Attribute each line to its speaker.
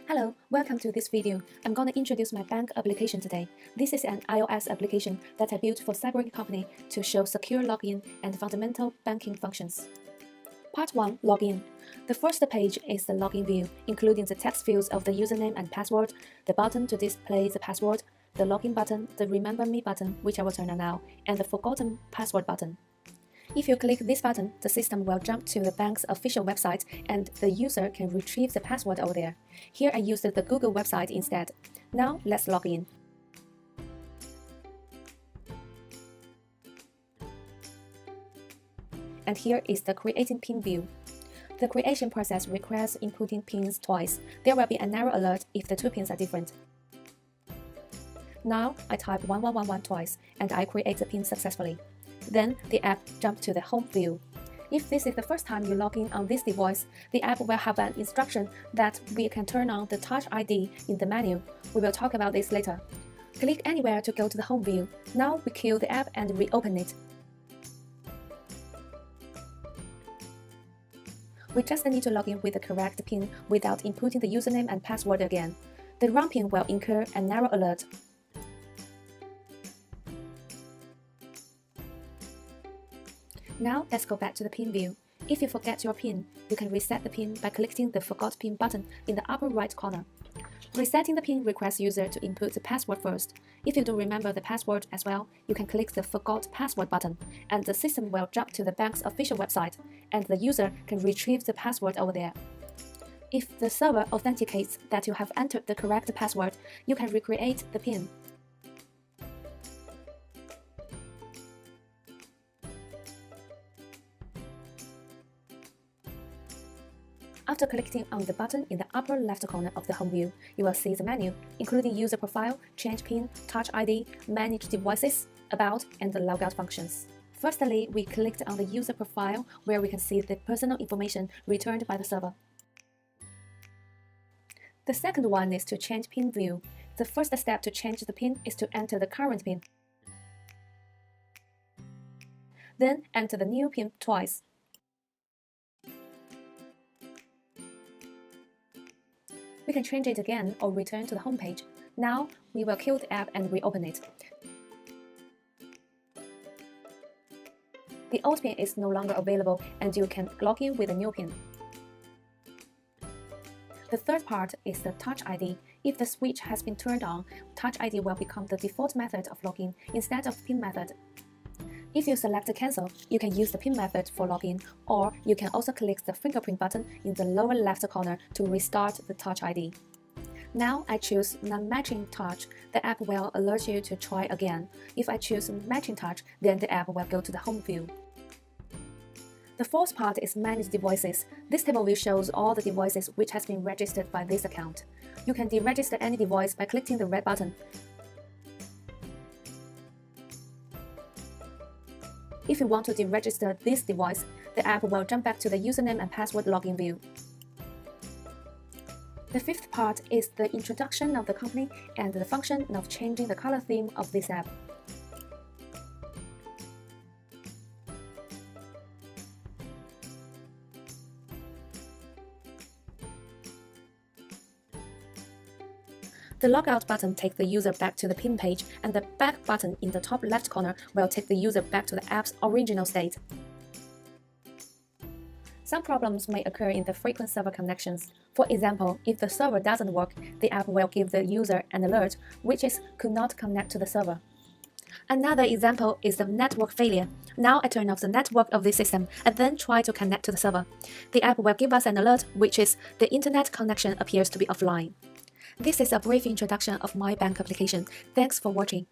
Speaker 1: Hello, welcome to this video. I'm going to introduce my bank application today. This is an iOS application that I built for cyber company to show secure login and fundamental banking functions. Part 1. Login. The first page is the login view, including the text fields of the username and password, the button to display the password, the login button, the Remember Me button, which I will turn on now, and the Forgotten Password button. If you click this button, the system will jump to the bank's official website and the user can retrieve the password over there. Here I used the Google website instead. Now let's log in. And here is the Creating PIN view. The creation process requires inputting pins twice. There will be an error alert if the two pins are different. Now I type 1111 twice and I create the pin successfully. Then the app jumps to the home view. If this is the first time you log in on this device, the app will have an instruction that we can turn on the Touch ID in the menu. We will talk about this later. Click anywhere to go to the home view. Now we kill the app and reopen it. We just need to log in with the correct PIN without inputting the username and password again. The wrong PIN will incur an error alert. Now let's go back to the PIN view. If you forget your PIN, you can reset the PIN by clicking the Forgot PIN button in the upper right corner. Resetting the PIN requires user to input the password first. If you don't remember the password as well, you can click the Forgot Password button, and the system will jump to the bank's official website, and the user can retrieve the password over there. If the server authenticates that you have entered the correct password, you can recreate the PIN. After clicking on the button in the upper left corner of the home view, you will see the menu, including user profile, change PIN, touch ID, manage devices, about, and the logout functions. Firstly, we clicked on the user profile where we can see the personal information returned by the server. The second one is to change PIN view. The first step to change the PIN is to enter the current PIN. Then enter the new PIN twice. We can change it again or return to the home page. Now, we will kill the app and reopen it. The old PIN is no longer available and you can log in with a new PIN. The third part is the Touch ID. If the switch has been turned on, Touch ID will become the default method of login instead of PIN method. If you select Cancel, you can use the PIN method for login, or you can also click the fingerprint button in the lower left corner to restart the Touch ID. Now I choose Non-Matching Touch. The app will alert you to try again. If I choose Matching Touch, then the app will go to the home view. The fourth part is Manage Devices. This table view shows all the devices which has been registered by this account. You can deregister any device by clicking the red button. If you want to deregister this device, the app will jump back to the username and password login view. The fifth part is the introduction of the company and the function of changing the color theme of this app. The Logout button takes the user back to the PIN page, and the Back button in the top left corner will take the user back to the app's original state. Some problems may occur in the frequent server connections. For example, if the server doesn't work, the app will give the user an alert, which is could not connect to the server. Another example is the network failure. Now I turn off the network of this system and then try to connect to the server. The app will give us an alert, which is the internet connection appears to be offline. This is a brief introduction of MyBank application. Thanks for watching.